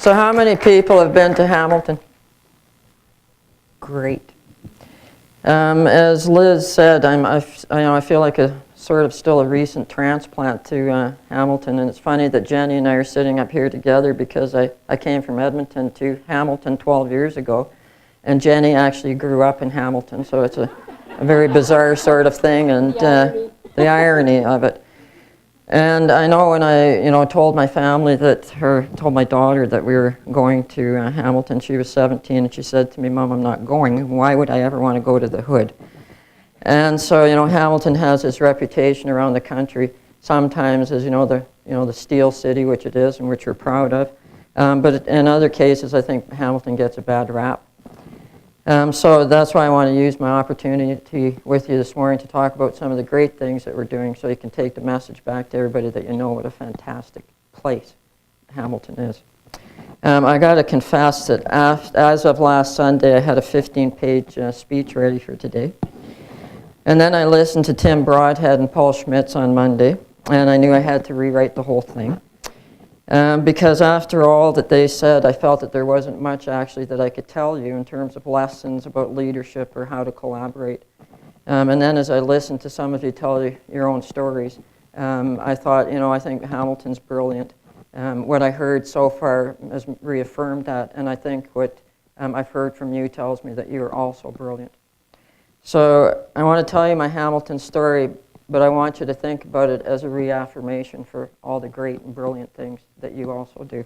So how many people have been to Hamilton? Great. As Liz said, I feel like a sort of still a recent transplant to Hamilton, and it's funny that Jenny and I are sitting up here together because I came from Edmonton to Hamilton 12 years ago, and Jenny actually grew up in Hamilton, so it's a very bizarre sort of thing, and the irony of it. And I know when I, told my family told my daughter that we were going to Hamilton, she was 17, and she said to me, "Mom, I'm not going. Why would I ever want to go to the hood?" And so, Hamilton has its reputation around the country, sometimes as, the Steel City, which it is, and which we're proud of. But in other cases, I think Hamilton gets a bad rap. So that's why I want to use my opportunity with you this morning to talk about some of the great things that we're doing so you can take the message back to everybody that you know what a fantastic place Hamilton is. I got to confess that as of last Sunday, I had a 15-page speech ready for today. And then I listened to Tim Broadhead and Paul Schmitz on Monday, and I knew I had to rewrite the whole thing. Because after all that they said, I felt that there wasn't much actually that I could tell you in terms of lessons about leadership or how to collaborate. And then as I listened to some of you tell your own stories, I thought, I think Hamilton's brilliant. What I heard so far has reaffirmed that, and I think what I've heard from you tells me that you are also brilliant. So I want to tell you my Hamilton story, but I want you to think about it as a reaffirmation for all the great and brilliant things that you also do.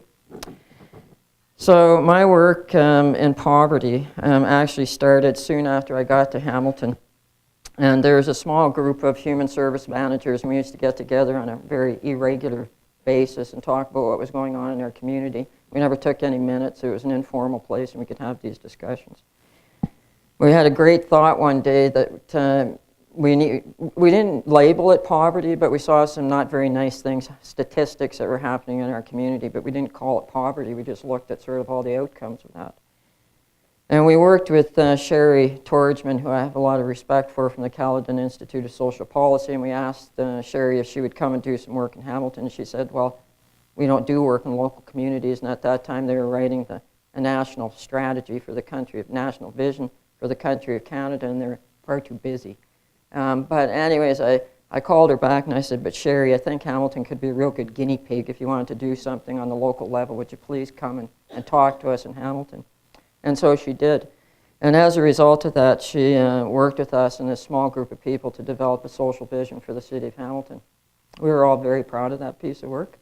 So my work in poverty actually started soon after I got to Hamilton. And there was a small group of human service managers, and we used to get together on a very irregular basis and talk about what was going on in our community. We never took any minutes. It was an informal place, and we could have these discussions. We had a great thought one day that we didn't label it poverty, but we saw some not very nice things, statistics that were happening in our community, but we didn't call it poverty. We just looked at sort of all the outcomes of that. And we worked with Sherry Torgman, who I have a lot of respect for, from the Caledon Institute of Social Policy, and we asked Sherry if she would come and do some work in Hamilton. She said, well, we don't do work in local communities, and at that time they were writing a national strategy for the country, national vision for the country of Canada, and they're far too busy. But anyways, I called her back and I said, but Sherry, I think Hamilton could be a real good guinea pig if you wanted to do something on the local level. Would you please come and talk to us in Hamilton? And so she did. And as a result of that, she worked with us and this small group of people to develop a social vision for the city of Hamilton. We were all very proud of that piece of work.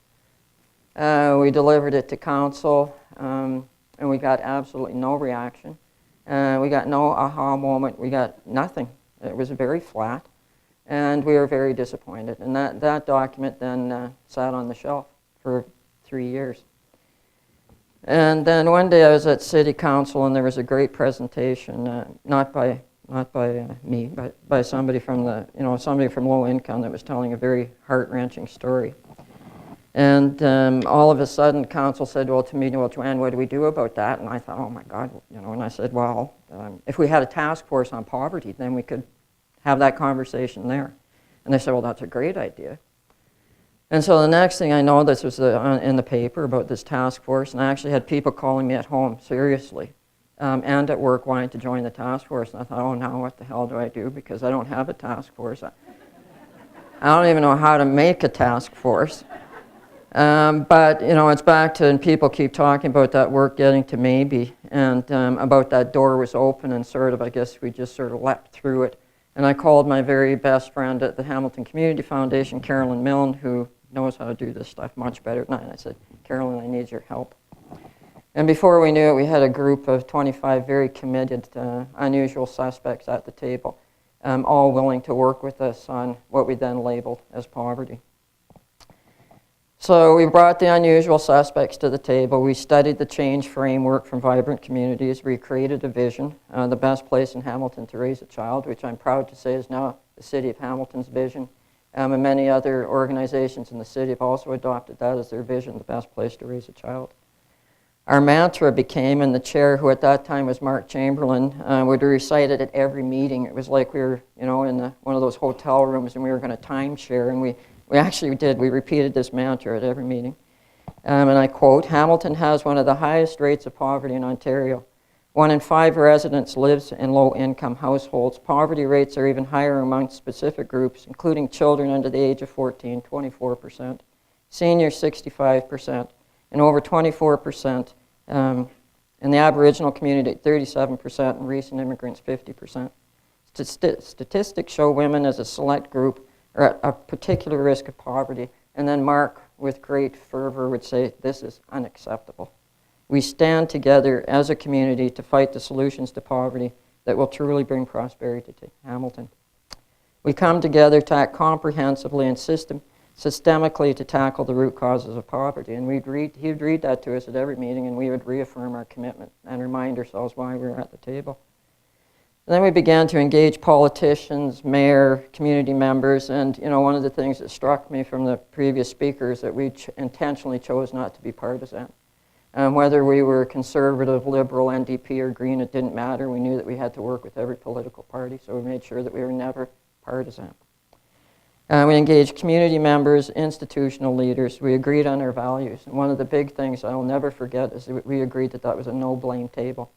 We delivered it to council, and we got absolutely no reaction. We got no aha moment. We got nothing. It was very flat, and we were very disappointed. And that document then sat on the shelf for 3 years. And then one day I was at City Council, and there was a great presentation, not by me, but by somebody from somebody from low income that was telling a very heart-wrenching story. And all of a sudden, council said, well, to me, well, Joanne, what do we do about that? And I thought, oh my God, and I said, well, if we had a task force on poverty, then we could have that conversation there. And they said, well, that's a great idea. And so the next thing I know, this was in the paper about this task force, and I actually had people calling me at home, seriously, and at work wanting to join the task force. And I thought, oh, now what the hell do I do? Because I don't have a task force. I don't even know how to make a task force. But, it's back to, and people keep talking about that work getting to maybe, and about that door was open, and I guess we just sort of leapt through it. And I called my very best friend at the Hamilton Community Foundation, Carolyn Milne, who knows how to do this stuff much better than I. And I said, Carolyn, I need your help. And before we knew it, we had a group of 25 very committed, unusual suspects at the table, all willing to work with us on what we then labeled as poverty. So we brought the unusual suspects to the table. We studied the change framework from vibrant communities. We created a vision, the best place in Hamilton to raise a child, which I'm proud to say is now the City of Hamilton's vision. And many other organizations in the city have also adopted that as their vision, the best place to raise a child. Our mantra became, and the chair, who at that time was Mark Chamberlain, would recite it at every meeting. It was like we were, in one of those hotel rooms, and we were going to timeshare, and we actually did. We repeated this mantra at every meeting. And I quote, "Hamilton has one of the highest rates of poverty in Ontario. 1 in 5 residents lives in low-income households. Poverty rates are even higher among specific groups, including children under the age of 14, 24%, seniors 65%, and over 24% in the Aboriginal community, 37%, and recent immigrants, 50%. Statistics show women as a select group are at a particular risk of poverty." And then Mark, with great fervor, would say, "This is unacceptable. We stand together as a community to fight the solutions to poverty that will truly bring prosperity to Hamilton. We come together to act comprehensively and systemically to tackle the root causes of poverty." And he would read that to us at every meeting, and we would reaffirm our commitment and remind ourselves why we were at the table. And then we began to engage politicians, mayor, community members, and one of the things that struck me from the previous speakers that we intentionally chose not to be partisan. Whether we were conservative, liberal, NDP, or Green, it didn't matter. We knew that we had to work with every political party, so we made sure that we were never partisan. We engaged community members, institutional leaders. We agreed on our values. And one of the big things I'll never forget is that we agreed that that was a no-blame table.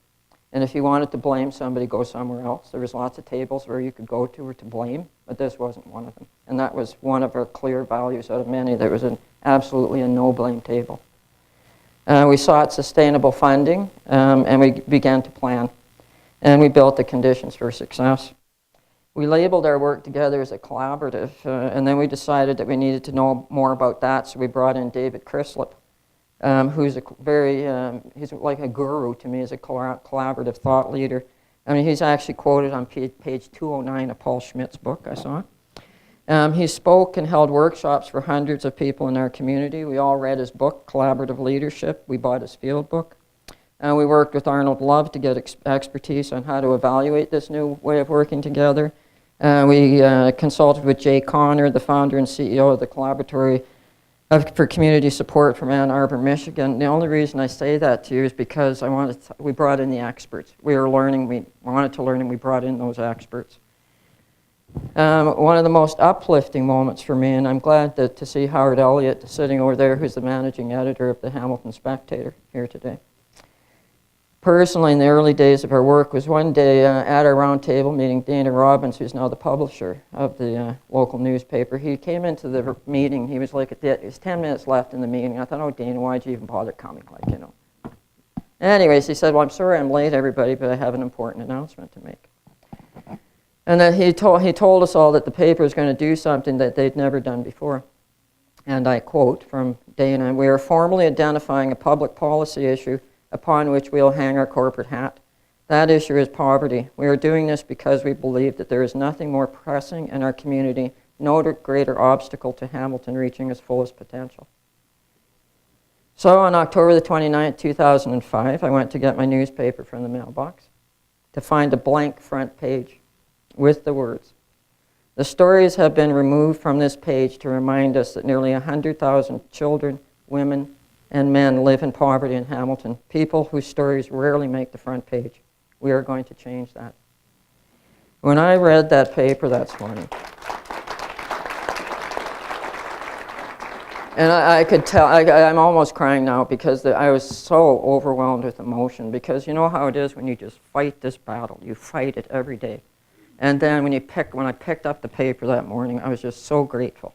And if you wanted to blame somebody, go somewhere else. There was lots of tables where you could go to blame, but this wasn't one of them. And that was one of our clear values out of many. There was absolutely a no-blame table. We sought sustainable funding, and we began to plan. And we built the conditions for success. We labeled our work together as a collaborative, and then we decided that we needed to know more about that, so we brought in David Crislip, who's he's like a guru to me as a collaborative thought leader. I mean, he's actually quoted on page 209 of Paul Schmidt's book, I saw. He spoke and held workshops for hundreds of people in our community. We all read his book, Collaborative Leadership. We bought his field book. We worked with Arnold Love to get expertise on how to evaluate this new way of working together. We consulted with Jay Connor, the founder and CEO of the Collaboratory for Community Support from Ann Arbor, Michigan. The only reason I say that to you is because we brought in the experts. We wanted to learn, and we brought in those experts. One of the most uplifting moments for me, and I'm glad to see Howard Elliott sitting over there, who's the managing editor of the Hamilton Spectator, here today. Personally, in the early days of our work, was one day at our roundtable meeting, Dana Robbins, who's now the publisher of the local newspaper, he came into the meeting. He was like, it was 10 minutes left in the meeting. I thought, "Oh, Dana, why'd you even bother coming?" Anyways, he said, "Well, I'm sorry I'm late, everybody, but I have an important announcement to make." And then he told us all that the paper was going to do something that they'd never done before. And I quote from Dana, "We are formally identifying a public policy issue upon which we'll hang our corporate hat. That issue is poverty. We are doing this because we believe that there is nothing more pressing in our community, no greater obstacle to Hamilton reaching its fullest potential." So on October the 29th, 2005, I went to get my newspaper from the mailbox to find a blank front page with the words, "The stories have been removed from this page to remind us that nearly 100,000 children, women, and men live in poverty in Hamilton, people whose stories rarely make the front page. We are going to change that." When I read that paper that morning, and I could tell, I'm almost crying now because I was so overwhelmed with emotion, because you know how it is when you just fight this battle. You fight it every day. And then when I picked up the paper that morning, I was just so grateful.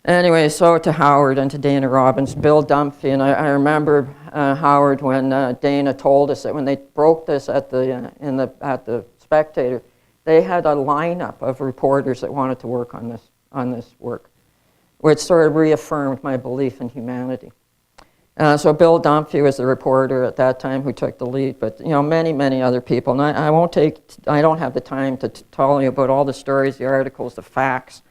Anyway, so to Howard and to Dana Robbins, Bill Dunphy, and I remember Howard when Dana told us that when they broke this at the Spectator, they had a lineup of reporters that wanted to work on this work, which sort of reaffirmed my belief in humanity. So Bill Dunphy was the reporter at that time who took the lead, but many other people. And I don't have the time to tell you about all the stories, the articles, the facts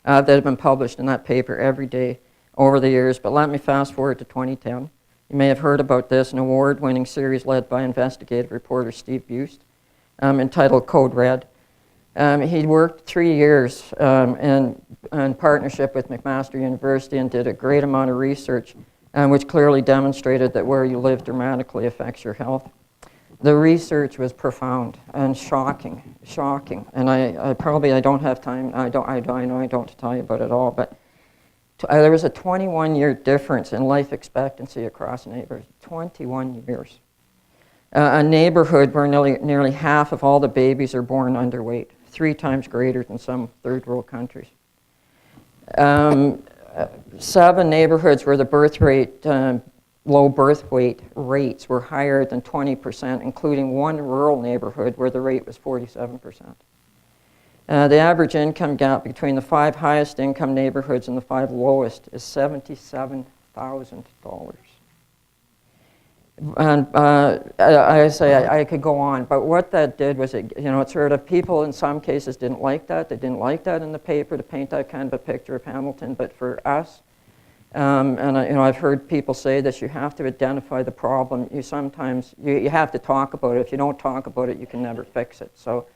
that have been published in that paper every day over the years. But let me fast forward to 2010. You may have heard about this, an award-winning series led by investigative reporter Steve Bust, entitled Code Red. He worked 3 years in partnership with McMaster University and did a great amount of research, which clearly demonstrated that where you live dramatically affects your health. The research was profound and shocking. And I don't have time. I know I don't to tell you about it all, but There was a 21-year difference in life expectancy across neighborhoods. 21 years. A neighborhood where nearly half of all the babies are born underweight, 3 times greater than some third world countries. 7 neighborhoods where the birth rate, low birth weight rates were higher than 20%, including 1 rural neighborhood where the rate was 47%. The average income gap between the 5 highest income neighborhoods and the 5 lowest is $77,000. And I could go on, but what that did was, it sort of, people in some cases didn't like that. They didn't like that in the paper to paint that kind of a picture of Hamilton. But for us, I've heard people say this: you have to identify the problem. You have to talk about it. If you don't talk about it, you can never fix it. So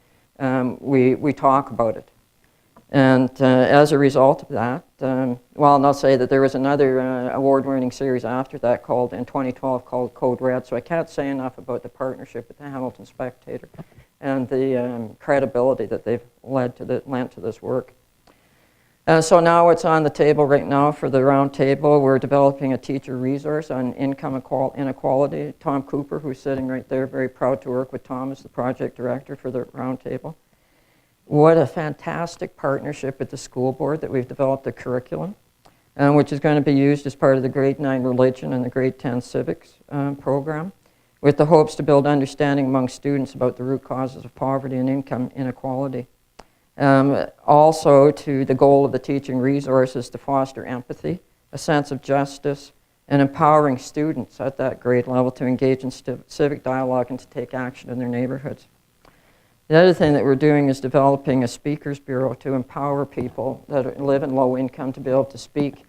we talk about it. And as a result of that, and I'll say that there was another award-winning series after that in 2012 called Code Red, so I can't say enough about the partnership with the Hamilton Spectator and the credibility that they've lent to this work. So now it's on the table right now for the roundtable. We're developing a teacher resource on income inequality. Tom Cooper, who's sitting right there, very proud to work with Tom as the project director for the roundtable. What a fantastic partnership with the school board that we've developed a curriculum, which is going to be used as part of the grade 9 religion and the grade 10 civics program, with the hopes to build understanding among students about the root causes of poverty and income inequality. Also, to the goal of the teaching resources to foster empathy, a sense of justice, and empowering students at that grade level to engage in civic dialogue and to take action in their neighborhoods. The other thing that we're doing is developing a speakers bureau to empower people that live in low income to be able to speak.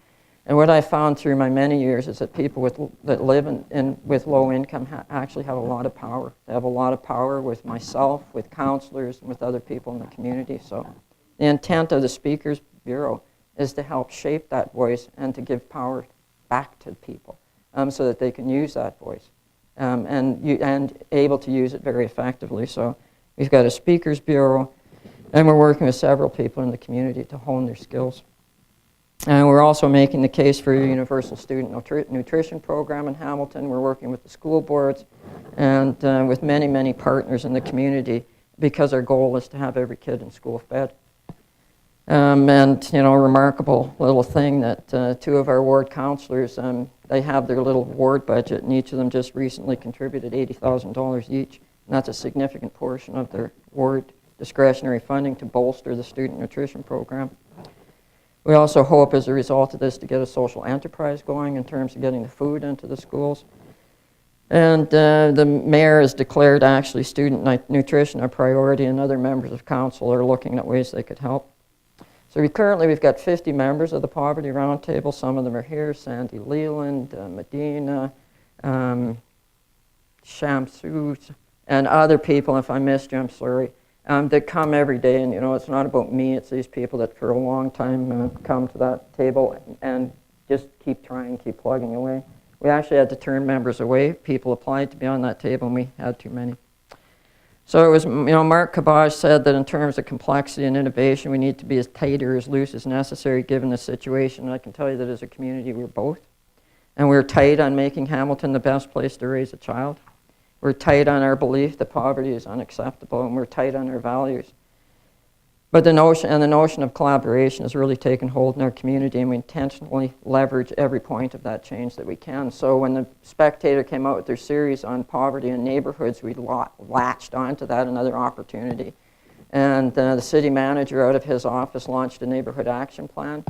And what I found through my many years is that people that live with low income actually have a lot of power. They have a lot of power with myself, with counselors, and with other people in the community. So the intent of the speakers bureau is to help shape that voice and to give power back to people so that they can use that voice and able to use it very effectively. So we've got a speakers bureau, and we're working with several people in the community to hone their skills. And we're also making the case for a universal student nutrition program in Hamilton. We're working with the school boards and with many, many partners in the community, because our goal is to have every kid in school fed. And, a remarkable little thing that 2 of our ward counselors, they have their little ward budget, and each of them just recently contributed $80,000 each. And that's a significant portion of their ward discretionary funding to bolster the student nutrition program. We also hope, as a result of this, to get a social enterprise going in terms of getting the food into the schools. And the mayor has declared actually student nutrition a priority, and other members of council are looking at ways they could help. So we've got 50 members of the Poverty Roundtable. Some of them are here: Sandy Leland, Medina, Shamsu, and other people. If I missed you, I'm sorry. That come every day, and it's not about me, it's these people that for a long time come to that table and just keep trying, keep plugging away. We actually had to turn members away. People applied to be on that table, and we had too many. So it was, Mark Kabaj said that in terms of complexity and innovation, we need to be as tight or as loose as necessary given the situation. And I can tell you that as a community, we're both. And we're tight on making Hamilton the best place to raise a child. We're tight on our belief that poverty is unacceptable, and we're tight on our values. But the notion of collaboration has really taken hold in our community, and we intentionally leverage every point of that change that we can. So when the Spectator came out with their series on poverty in neighborhoods, we latched onto that, another opportunity. And the city manager out of his office launched a neighborhood action plan.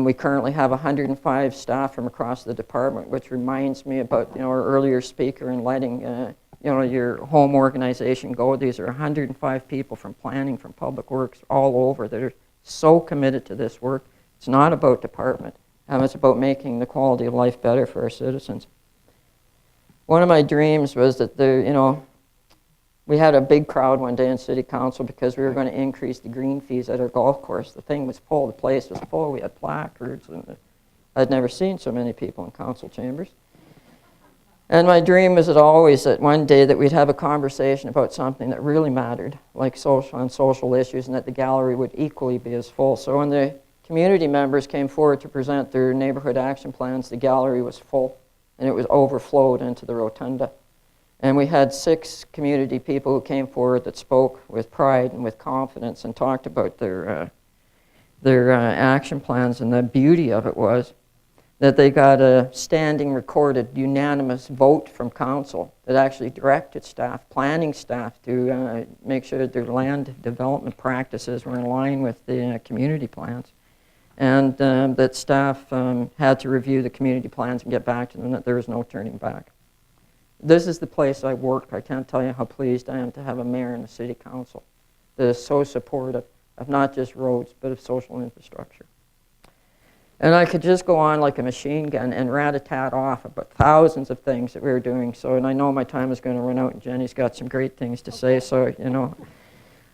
We currently have 105 staff from across the department, which reminds me about our earlier speaker and letting your home organization go. These are 105 people from planning, from public works, all over that are so committed to this work. It's not about department. It's about making the quality of life better for our citizens. One of my dreams was that we had a big crowd one day in City Council because we were going to increase the green fees at our golf course. The thing was full. The place was full. We had placards, and I'd never seen so many people in council chambers. And my dream was always that one day that we'd have a conversation about something that really mattered, like social issues, and that the gallery would equally be as full. So when the community members came forward to present their neighborhood action plans, the gallery was full, and it was overflowed into the rotunda. And we had 6 community people who came forward that spoke with pride and with confidence and talked about their action plans, and the beauty of it was that they got a standing recorded unanimous vote from council that actually directed staff, planning staff, to make sure that their land development practices were in line with the community plans. And that staff had to review the community plans and get back to them, that there was no turning back. This is the place I work. I can't tell you how pleased I am to have a mayor and a city council that is so supportive of not just roads, but of social infrastructure. And I could just go on like a machine gun and rat-a-tat off about thousands of things that we were doing. So, and I know my time is going to run out, and Jenny's got some great things to say. So, you know,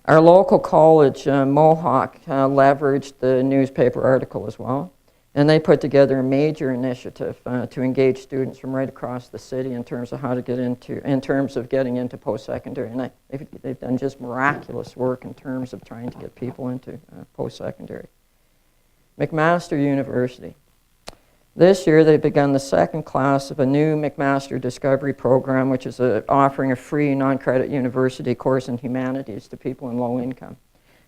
our local college, Mohawk, leveraged the newspaper article as well. And they put together a major initiative to engage students from right across the city in terms of how to get into, in terms of getting into post-secondary. And they've done just miraculous work in terms of trying to get people into post-secondary. McMaster University. This year they've begun the 2nd class of a new McMaster Discovery Program, which is offering a free non-credit university course in humanities to people in low income.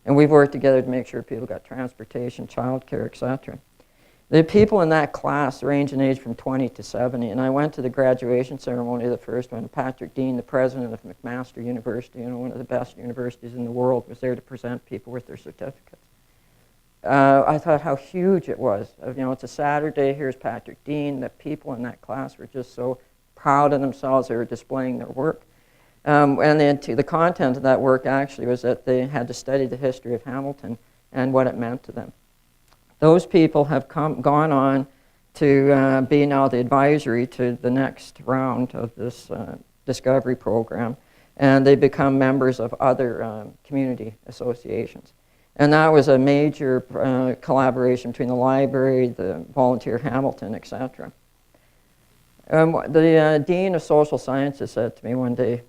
And we've worked together to make sure people got transportation, childcare, etc. The people in that class range in age from 20 to 70, and I went to the graduation ceremony, the first one. Patrick Dean, the president of McMaster University, you know, one of the best universities in the world, was there to present people with their certificates. I thought how huge it was. You know, it's a Saturday, here's Patrick Dean. The people in that class were just so proud of themselves. They were displaying their work. And the content of that work actually was that they had to study the history of Hamilton and what it meant to them. Those people have gone on to be now the advisory to the next round of this Discovery Program, and they become members of other community associations. And that was a major collaboration between the library, the Volunteer Hamilton, etc. The Dean of Social Sciences said to me one day,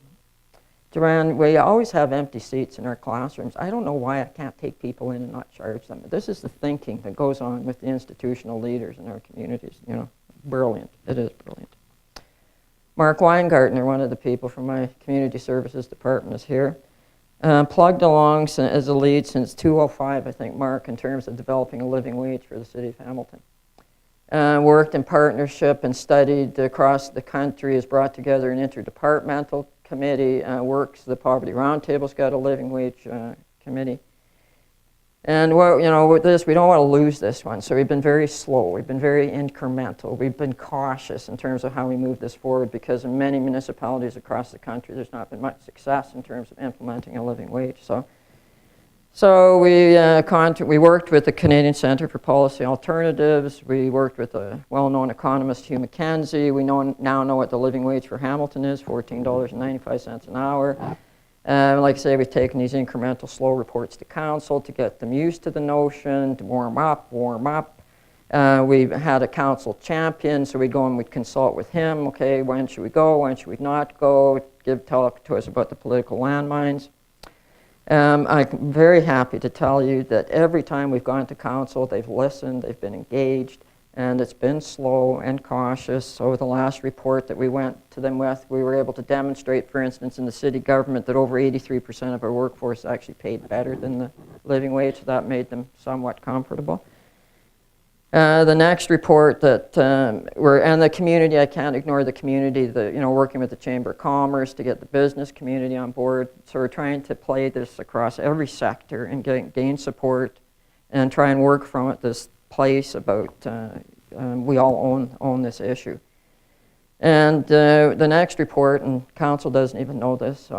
Joanne, we always have empty seats in our classrooms. I don't know why I can't take people in and not charge them. This is the thinking that goes on with the institutional leaders in our communities. You know, brilliant. It is brilliant. Mark Weingartner, one of the people from my community services department, is here. Plugged along as a lead since 2005, I think, Mark, in terms of developing a living wage for the city of Hamilton. Worked in partnership and studied across the country, has brought together an interdepartmental committee, works, the Poverty Roundtable's got a living wage committee. And you know, with this, we don't want to lose this one, so we've been very slow, we've been very incremental, we've been cautious in terms of how we move this forward, because in many municipalities across the country, there's not been much success in terms of implementing a living wage. So we worked with the Canadian Centre for Policy Alternatives. We worked with a well-known economist, Hugh Mackenzie. We now know what the living wage for Hamilton is, $14.95 an hour. Like I say, we've taken these incremental, slow reports to council to get them used to the notion, to warm up. We've had a council champion, so we'd go and we'd consult with him. Okay, when should we go? When should we not go? Tell to us about the political landmines. I'm very happy to tell you that every time we've gone to council, they've listened, they've been engaged, and it's been slow and cautious. So the last report that we went to them with, we were able to demonstrate, for instance, in the city government, that over 83% of our workforce actually paid better than the living wage, so that made them somewhat comfortable. The next report that and the community, I can't ignore the community, working with the Chamber of Commerce to get the business community on board. So we're trying to play this across every sector and gain support and try and work from it this place about we all own this issue. And the next report, and council doesn't even know this,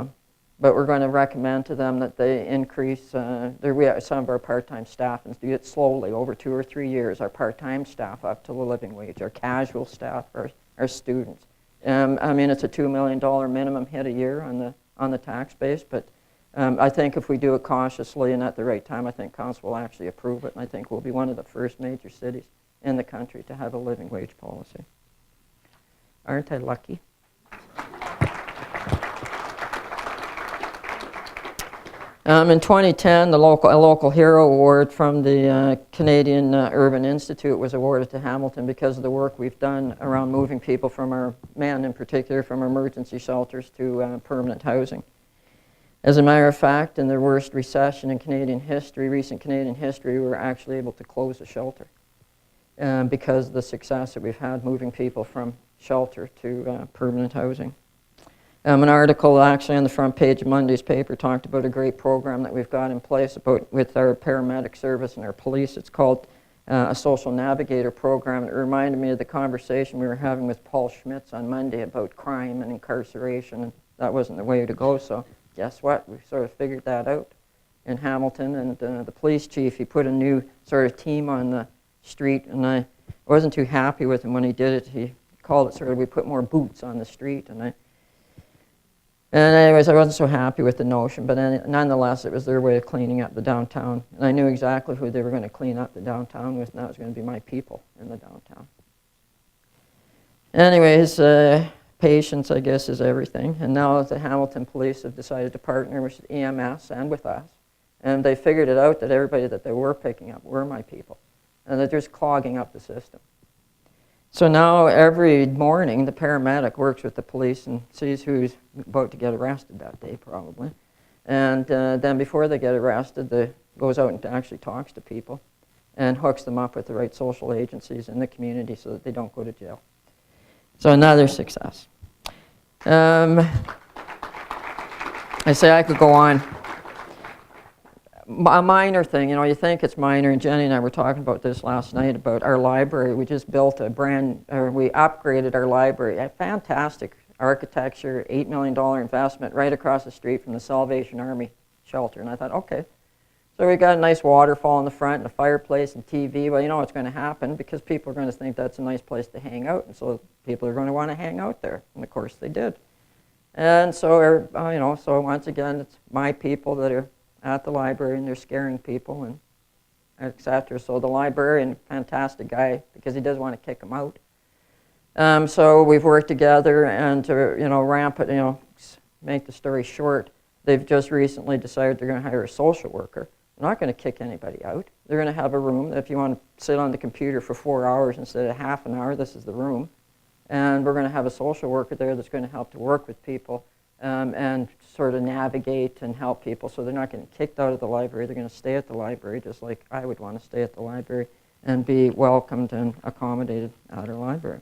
but we're going to recommend to them that they increase some of our part-time staff, and do it slowly over 2 or 3 years, our part-time staff up to the living wage, our casual staff, our students. I mean, it's a $2 million minimum hit a year on the tax base, but I think if we do it cautiously and at the right time, I think council will actually approve it, and I think we'll be one of the first major cities in the country to have a living wage policy. Aren't I lucky? In 2010, a local hero award from the Canadian Urban Institute was awarded to Hamilton because of the work we've done around moving people from our men in particular from emergency shelters to permanent housing. As a matter of fact, in the worst recession in Canadian history, recent Canadian history, we were actually able to close a shelter because of the success that we've had moving people from shelter to permanent housing. An article actually on the front page of Monday's paper talked about a great program that we've got in place with our paramedic service and our police. It's called a social navigator program. It reminded me of the conversation we were having with Paul Schmitz on Monday about crime and incarceration, and that wasn't the way to go. So guess what? We sort of figured that out in Hamilton, and the police chief, he put a new sort of team on the street, and I wasn't too happy with him when he did it. He called it sort of, we put more boots on the street, and anyways, I wasn't so happy with the notion, but nonetheless, it was their way of cleaning up the downtown. And I knew exactly who they were going to clean up the downtown with, and that was going to be my people in the downtown. Anyways, patience, I guess, is everything. And now the Hamilton police have decided to partner with EMS and with us. And they figured it out that everybody that they were picking up were my people, and that they're just clogging up the system. So now every morning the paramedic works with the police and sees who's about to get arrested that day probably. And then before they get arrested, they goes out and actually talks to people and hooks them up with the right social agencies in the community so that they don't go to jail. So another success. I say I could go on. A minor thing, you think it's minor, and Jenny and I were talking about this last night about our library. We just built we upgraded our library. A fantastic architecture, $8 million investment right across the street from the Salvation Army shelter. And I thought, okay. So we got a nice waterfall in the front and a fireplace and TV. Well, you know what's going to happen because people are going to think that's a nice place to hang out. And so people are going to want to hang out there. And of course they did. And so, so once again, it's my people that are at the library, and they're scaring people, and etc. So the librarian, fantastic guy, because he doesn't want to kick them out. So we've worked together, and to make the story short, they've just recently decided they're going to hire a social worker. They're not going to kick anybody out. They're going to have a room that if you want to sit on the computer for 4 hours instead of half an hour, this is the room. And we're going to have a social worker there that's going to help to work with people and sort of navigate and help people, so they're not getting kicked out of the library. They're going to stay at the library just like I would want to stay at the library and be welcomed and accommodated at our library.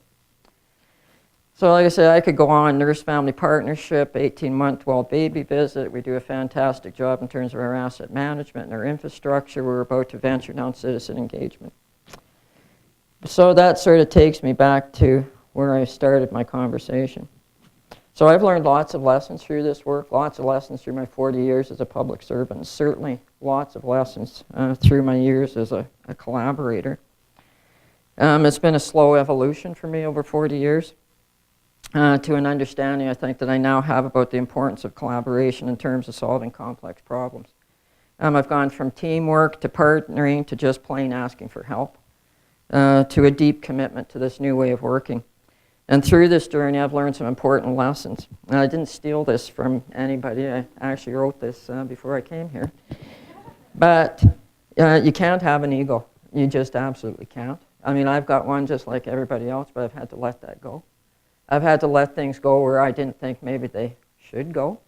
So like I said, I could go on. Nurse-family partnership, 18-month well-baby visit. We do a fantastic job in terms of our asset management and our infrastructure. We're about to venture down citizen engagement. So that sort of takes me back to where I started my conversation. So I've learned lots of lessons through this work, lots of lessons through my 40 years as a public servant, certainly lots of lessons through my years as a collaborator. It's been a slow evolution for me over 40 years to an understanding, I think, that I now have about the importance of collaboration in terms of solving complex problems. I've gone from teamwork to partnering to just plain asking for help to a deep commitment to this new way of working. And through this journey, I've learned some important lessons. And I didn't steal this from anybody. I actually wrote this before I came here. But you can't have an ego. You just absolutely can't. I mean, I've got one just like everybody else, but I've had to let that go. I've had to let things go where I didn't think maybe they should go.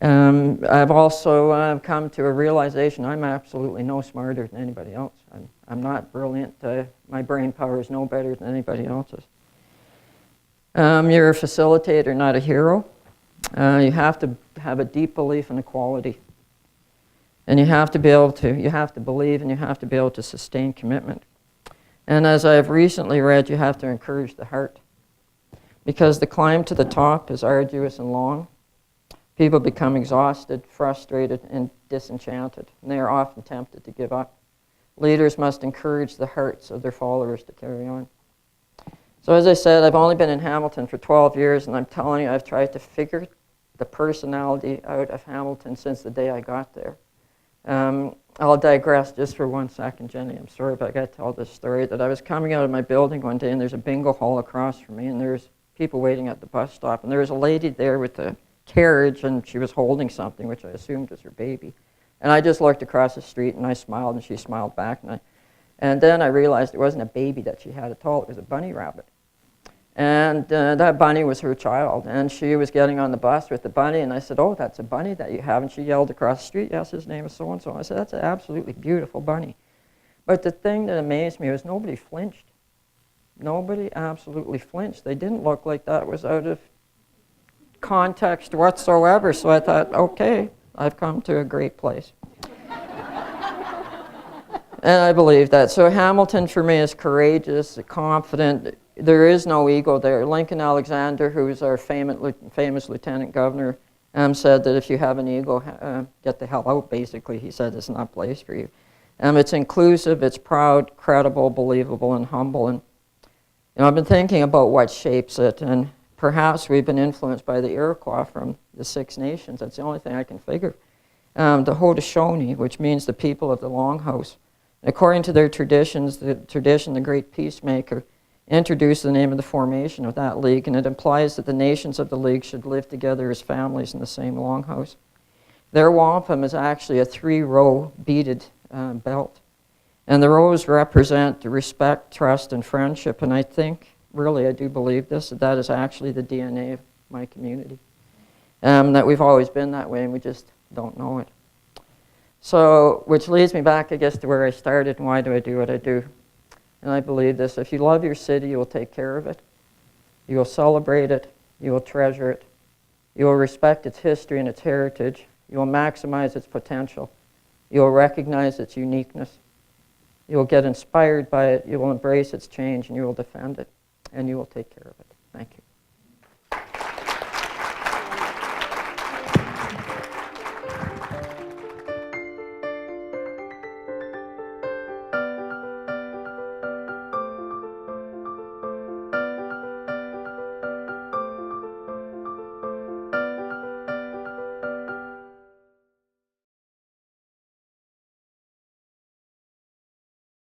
I've also come to a realization I'm absolutely no smarter than anybody else. I'm not brilliant. My brain power is no better than anybody else's. You're a facilitator, not a hero. You have to have a deep belief in equality. And you have to believe, and you have to be able to sustain commitment. And as I've recently read, you have to encourage the heart. Because the climb to the top is arduous and long. People become exhausted, frustrated, and disenchanted, and they are often tempted to give up. Leaders must encourage the hearts of their followers to carry on. So as I said, I've only been in Hamilton for 12 years, and I'm telling you, I've tried to figure the personality out of Hamilton since the day I got there. I'll digress just for 1 second, Jenny. I'm sorry, but I got to tell this story. That I was coming out of my building one day, and there's a bingo hall across from me, and there's people waiting at the bus stop, and there was a lady there with a carriage, and she was holding something, which I assumed was her baby. And I just looked across the street, and I smiled, and she smiled back. And then I realized it wasn't a baby that she had at all. It was a bunny rabbit. And that bunny was her child. And she was getting on the bus with the bunny, and I said, "Oh, that's a bunny that you have." And she yelled across the street, "Yes, his name is so-and-so." I said, "That's an absolutely beautiful bunny." But the thing that amazed me was nobody flinched. Nobody absolutely flinched. They didn't look like that was out of context whatsoever. So I thought, okay, I've come to a great place. And I believe that. So Hamilton for me is courageous, confident. There is no ego there. Lincoln Alexander, who is our famous lieutenant governor, said that if you have an ego, get the hell out, basically. He said it's not a place for you. It's inclusive, it's proud, credible, believable, and humble. And I've been thinking about what shapes it, and perhaps we've been influenced by the Iroquois from the Six Nations. That's the only thing I can figure. The Haudenosaunee, which means the people of the Longhouse. According to their traditions, the great peacemaker introduced the name of the formation of that league, and it implies that the nations of the league should live together as families in the same longhouse. Their wampum is actually a 3-row beaded belt. And the rows represent respect, trust, and friendship. And I think, really, I do believe this, that is actually the DNA of my community. That we've always been that way, and we just don't know it. So, which leads me back, I guess, to where I started, and why do I do what I do? And I believe this: if you love your city, you will take care of it. You will celebrate it. You will treasure it. You will respect its history and its heritage. You will maximize its potential. You will recognize its uniqueness. You will get inspired by it. You will embrace its change, and you will defend it. And you will take care of it. Thank you.